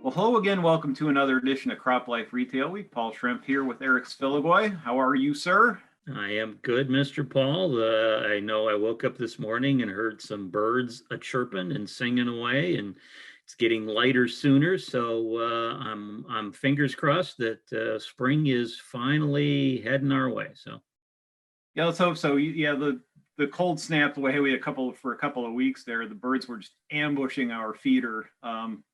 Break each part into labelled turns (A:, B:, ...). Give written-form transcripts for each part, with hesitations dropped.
A: Well, hello again. Welcome to another edition of CropLife Retail Week. Paul Schrimpf here with Eric Sfiligoj. How are you, sir?
B: I am good, Mr. Paul. I know I woke up this morning and heard some birds chirping and singing away, and it's getting lighter sooner. So I'm fingers crossed that spring is finally heading our way. So
A: yeah, let's hope so. Yeah, the cold snapped away. We had for a couple of weeks there. The birds were just ambushing our feeder.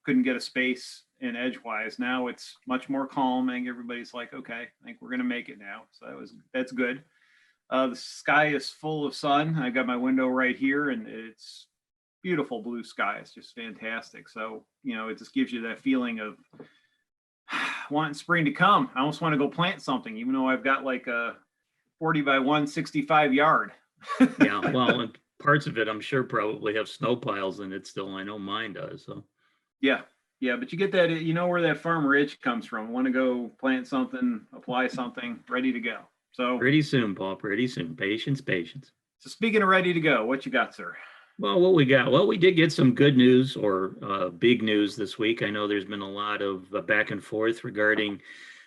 A: Couldn't get a space in edgewise. Now it's much more calming. Everybody's like, okay, I think we're gonna make it now. So that's good. The sky is full of sun. I got my window right here, and it's beautiful blue sky. It's just fantastic. So it just gives you that feeling of wanting spring to come. I almost want to go plant something, even though I've got like a 40 by 165 yard.
B: yeah, well, and parts of it I'm sure probably have snow piles in it still. I know mine does. So
A: yeah, but you get that, where that farmer itch comes from. Want to go plant something, apply something, ready to go. So
B: pretty soon, Paul, pretty soon. Patience.
A: So speaking of ready to go, what you got, sir?
B: Well, what we got? Well, we did get some good news or big news this week. I know there's been a lot of back and forth regarding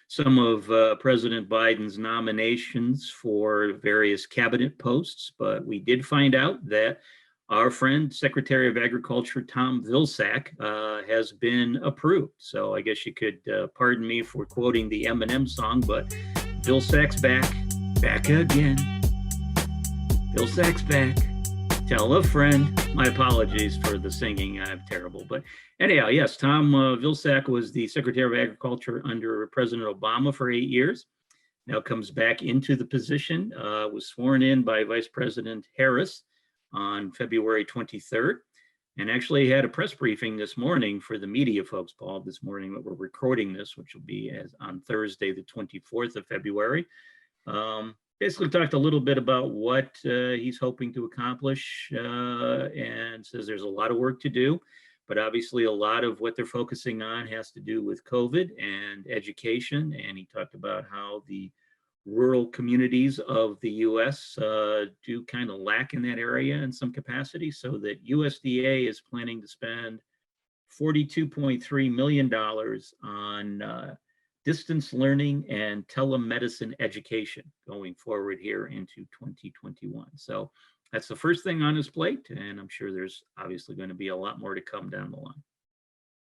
B: some of President Biden's nominations for various cabinet posts, but we did find out that our friend, Secretary of Agriculture, Tom Vilsack, has been approved. So I guess you could pardon me for quoting the Eminem song, but Vilsack's back again. Vilsack's back. Tell a friend. My apologies for the singing. I'm terrible. But anyhow, yes, Tom Vilsack was the Secretary of Agriculture under President Obama for 8 years. Now comes back into the position, was sworn in by Vice President Harris on February 23rd, and actually had a press briefing this morning for the media folks, Paul, this morning that we're recording this, which will be on Thursday, the 24th of February. Basically talked a little bit about what he's hoping to accomplish and says there's a lot of work to do, but obviously a lot of what they're focusing on has to do with COVID and education. And he talked about how the rural communities of the US do kind of lack in that area in some capacity, so that USDA is planning to spend $42.3 million on distance learning and telemedicine education going forward here into 2021. So that's the first thing on his plate, and I'm sure there's obviously going to be a lot more to come down the line.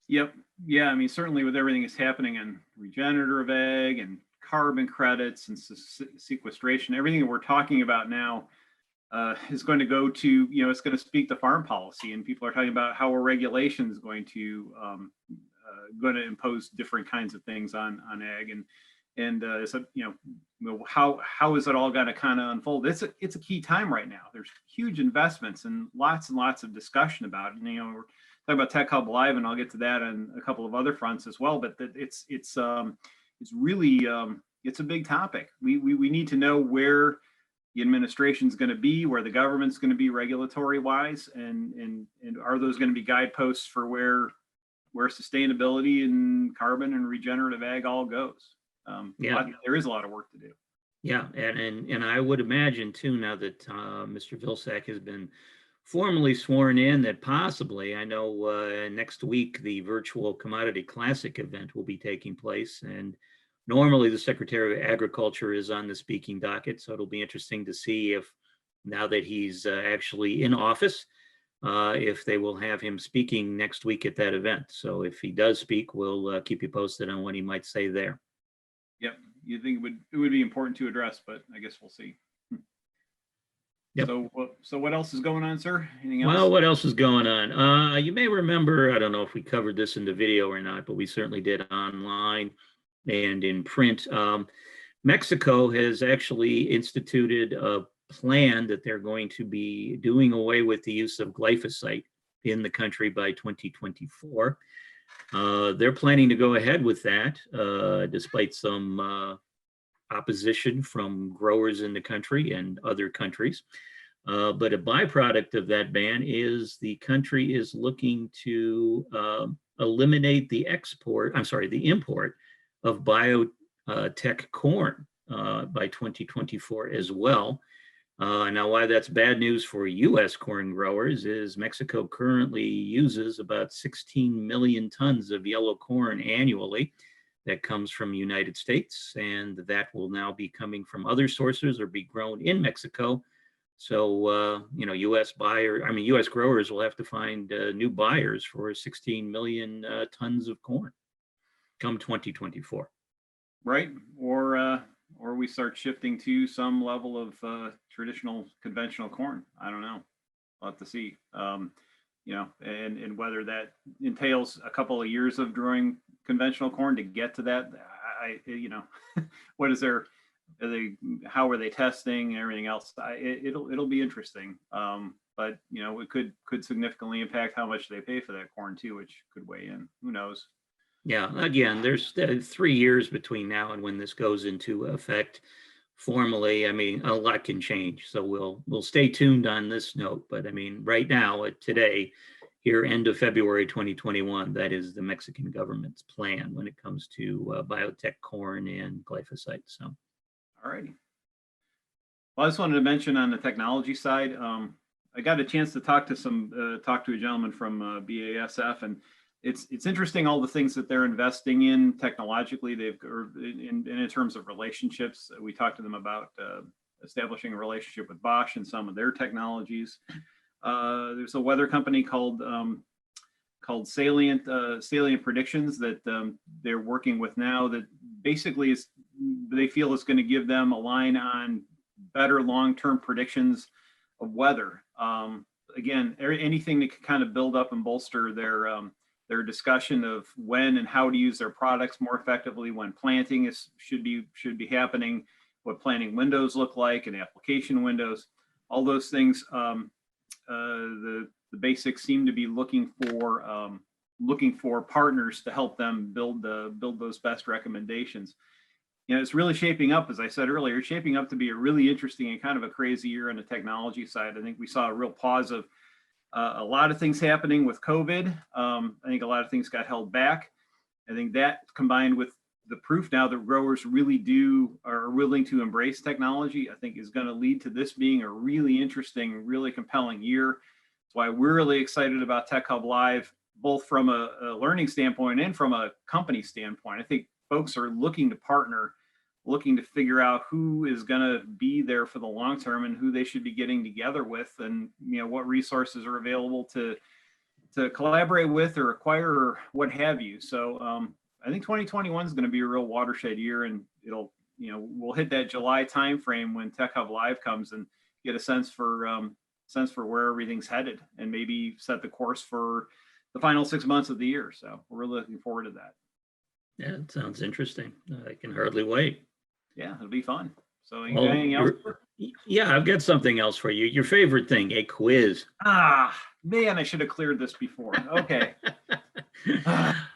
A: Yep. Yeah, I mean, certainly with everything that's happening in regenerative ag and carbon credits and sequestration, everything that we're talking about now is going to go to, it's going to speak to farm policy, and people are talking about how a regulation is going to impose different kinds of things on ag, and so how is it all going to kind of unfold? It's a key time right now. There's huge investments and lots of discussion about it. And, we're talking about Tech Hub Live, and I'll get to that on a couple of other fronts as well. But it's really it's a big topic. We need to know where the administration is going to be, where the government's going to be regulatory wise, and are those going to be guideposts for where sustainability and carbon and regenerative ag all goes. There is a lot of work to do.
B: Yeah, and I would imagine too, now that Mr. Vilsack has been formally sworn in, that possibly, I know next week the virtual Commodity Classic event will be taking place, and normally the Secretary of Agriculture is on the speaking docket, so it'll be interesting to see if, now that he's actually in office, if they will have him speaking next week at that event. So if he does speak, we'll keep you posted on what he might say there.
A: Yep, you think it would be important to address, but I guess we'll see. Yep. So what else is going on, sir? Anything else?
B: Well, what else is going on? You may remember, I don't know if we covered this in the video or not, but we certainly did online and in print. Mexico has actually instituted a plan that they're going to be doing away with the use of glyphosate in the country by 2024. They're planning to go ahead with that, despite some opposition from growers in the country and other countries. But a byproduct of that ban is the country is looking to eliminate the import of biotech corn by 2024 as well. Now, why that's bad news for U.S. corn growers is Mexico currently uses about 16 million tons of yellow corn annually. That comes from the United States, and that will now be coming from other sources or be grown in Mexico. So, U.S. U.S. growers will have to find new buyers for 16 million tons of corn come 2024.
A: Right. Or we start shifting to some level of traditional conventional corn. I don't know. We'll have to see. And whether that entails a couple of years of growing conventional corn to get to that. What is there? How are they testing and everything else? It'll be interesting. But it could significantly impact how much they pay for that corn too, which could weigh in. Who knows?
B: Yeah, again, there's 3 years between now and when this goes into effect formally. I mean, a lot can change, so we'll stay tuned on this note. But I mean, right now, today, here, end of February 2021, that is the Mexican government's plan when it comes to biotech corn and glyphosate. So,
A: all righty. Well, I just wanted to mention on the technology side, I got a chance to talk to a gentleman from BASF, and it's interesting all the things that they're investing in technologically. In terms of relationships. We talked to them about establishing a relationship with Bosch and some of their technologies. There's a weather company called Salient Predictions that they're working with now. That basically they feel is going to give them a line on better long-term predictions of weather. Again, anything that can kind of build up and bolster their discussion of when and how to use their products more effectively, when planting should be happening, what planting windows look like, and application windows, all those things. The basics seem to be looking for partners to help them build those best recommendations. It's really shaping up, as I said earlier, shaping up to be a really interesting and kind of a crazy year on the technology side. I think we saw a real pause of a lot of things happening with COVID. I think a lot of things got held back. I think that combined with the proof now that growers really are willing to embrace technology, I think is going to lead to this being a really interesting, really compelling year. That's why we're really excited about Tech Hub Live, both from a learning standpoint and from a company standpoint. I think folks are looking to partner, looking to figure out who is going to be there for the long term and who they should be getting together with, and what resources are available to collaborate with or acquire or what have you. So I think 2021 is going to be a real watershed year, and we'll hit that July timeframe when Tech Hub Live comes and get a sense for where everything's headed, and maybe set the course for the final 6 months of the year. So we're really looking forward to that.
B: Yeah, it sounds interesting. I can hardly wait.
A: Yeah, it'll be fun. So anything else?
B: Yeah, I've got something else for you. Your favorite thing, a quiz.
A: Man, I should have cleared this before. Okay.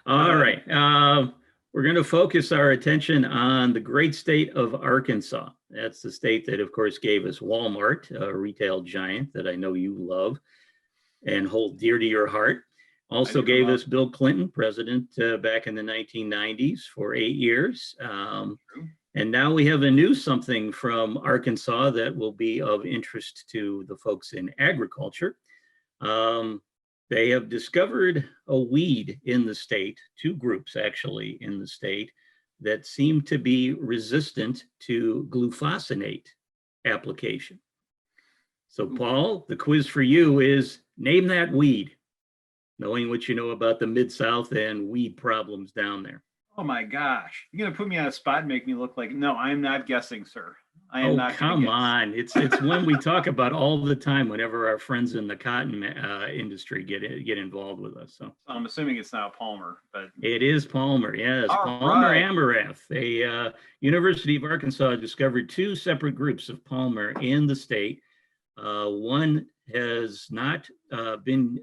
B: All right. We're going to focus our attention on the great state of Arkansas. That's the state that, of course, gave us Walmart, a retail giant that I know you love and hold dear to your heart. Also gave us Bill Clinton, president back in the 1990s for 8 years. And now we have a new something from Arkansas that will be of interest to the folks in agriculture. They have discovered a weed in the state, 2 groups actually in the state, that seem to be resistant to glufosinate application. So Paul, the quiz for you is name that weed, knowing what you know about the Mid-South and weed problems down there.
A: Oh my gosh. You're going to put me on a spot and make me look like, no, I'm not guessing, sir. I am not.
B: Come on. It's one we talk about all the time whenever our friends in the cotton industry get involved with us. So
A: I'm assuming it's not Palmer, but
B: it is Palmer. Yes, Palmer Amaranth. A University of Arkansas discovered 2 separate groups of Palmer in the state. One has not been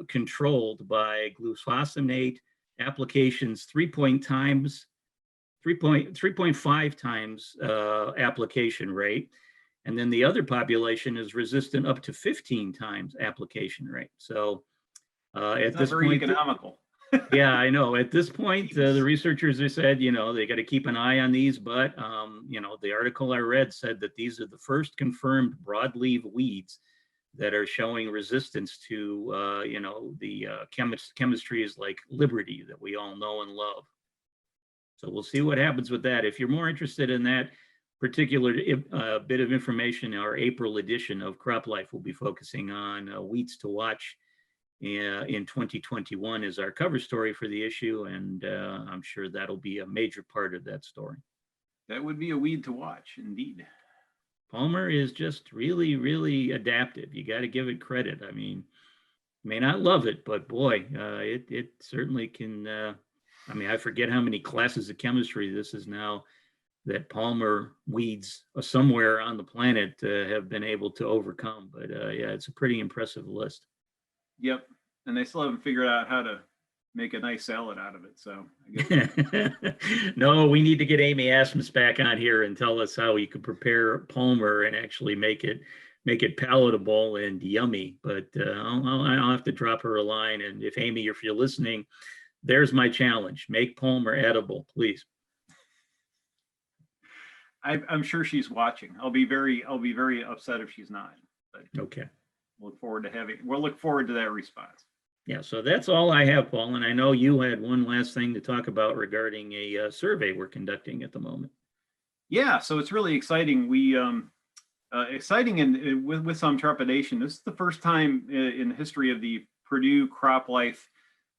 B: controlled by glufosinate applications 3.5 times application rate. And then the other population is resistant up to 15 times application rate. So at this point,
A: economical.
B: Yeah, I know. At this point, the researchers have said, they got to keep an eye on these. But, the article I read said that these are the first confirmed broadleaf weeds that are showing resistance to, the chemistries like Liberty that we all know and love. So we'll see what happens with that. If you're more interested in that particular bit of information, our April edition of CropLife will be focusing on weeds to watch in 2021 is our cover story for the issue, and I'm sure that'll be a major part of that story.
A: That would be a weed to watch, indeed.
B: Palmer is just really, really adaptive. You got to give it credit. I mean, may not love it, but boy, it certainly can. I forget how many classes of chemistry this is now that Palmer weeds somewhere on the planet have been able to overcome. But yeah, it's a pretty impressive list.
A: Yep. And they still haven't figured out how to make a nice salad out of it. So I guess
B: no, we need to get Amy Asmus back on here and tell us how we could prepare Palmer and actually make it palatable and yummy. But I'll have to drop her a line. And if Amy, if you're listening, there's my challenge: make Palmer edible, please.
A: I'm sure she's watching. I'll be very upset if she's not. But
B: okay.
A: We'll look forward to that response.
B: Yeah, so that's all I have, Paul. And I know you had one last thing to talk about regarding a survey we're conducting at the moment.
A: Yeah, so it's really exciting. We exciting and with some trepidation. This is the first time in the history of the Purdue CropLife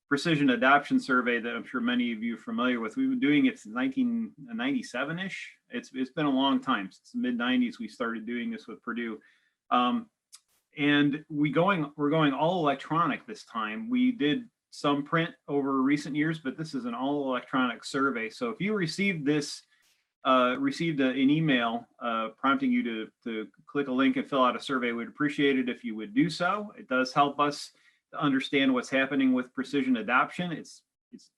A: Precision Adoption Survey that I'm sure many of you are familiar with. We've been doing it since 1997-ish. It's been a long time. Since the mid-90s, we started doing this with Purdue. And we're going all electronic this time. We did some print over recent years, but this is an all electronic survey. So if you received an email prompting you to click a link and fill out a survey, we'd appreciate it if you would do so. It does help us to understand what's happening with precision adoption. It's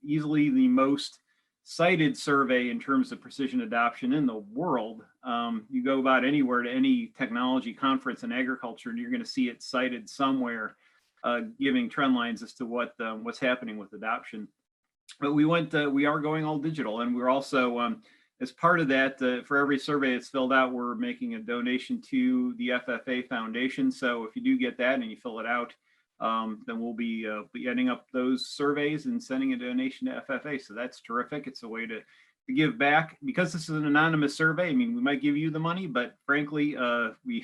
A: easily the most cited survey in terms of precision adoption in the world. You go about anywhere to any technology conference in agriculture, and you're going to see it cited somewhere, giving trend lines as to what's happening with adoption. But we are going all digital, and we're also, as part of that, for every survey that's filled out, we're making a donation to the FFA Foundation. So if you do get that and you fill it out, then we'll be ending up those surveys and sending a donation to FFA. So that's terrific. It's a way to give back, because this is an anonymous survey. I mean, we might give you the money, but frankly, we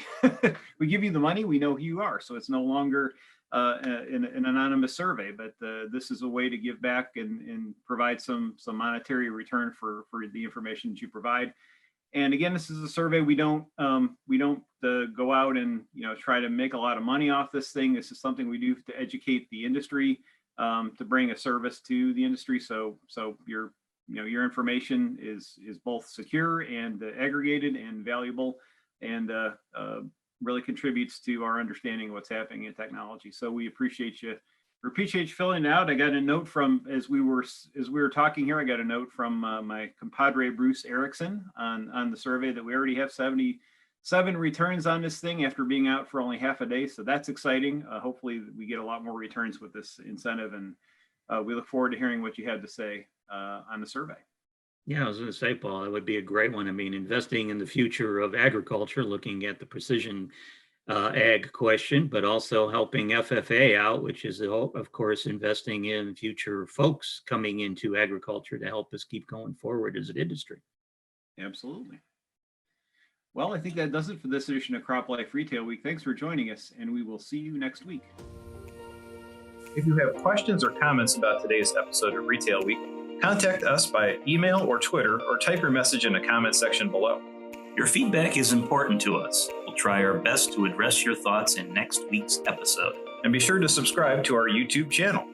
A: we give you the money, we know who you are. So it's no longer an anonymous survey, but this is a way to give back and provide some monetary return for the information that you provide. And again, this is a survey. We don't go out and try to make a lot of money off this thing. This is something we do to educate the industry, to bring a service to the industry. So your information is both secure and aggregated and valuable, and really contributes to our understanding of what's happening in technology. So we appreciate you. We appreciate you filling it out. I got a note from, as we were talking here, I got a note from my compadre Bruce Erickson on the survey that we already have 77 returns on this thing after being out for only half a day. So that's exciting. Hopefully we get a lot more returns with this incentive, and we look forward to hearing what you had to say on the survey.
B: Yeah, I was going to say, Paul, that would be a great one. I mean, investing in the future of agriculture, looking at the precision ag question, but also helping FFA out, which is, of course, investing in future folks coming into agriculture to help us keep going forward as an industry.
A: Absolutely. Well, I think that does it for this edition of CropLife Retail Week. Thanks for joining us, and we will see you next week.
C: If you have questions or comments about today's episode of Retail Week, contact us by email or Twitter, or type your message in the comment section below.
D: Your feedback is important to us. We'll try our best to address your thoughts in next week's episode.
C: And be sure to subscribe to our YouTube channel.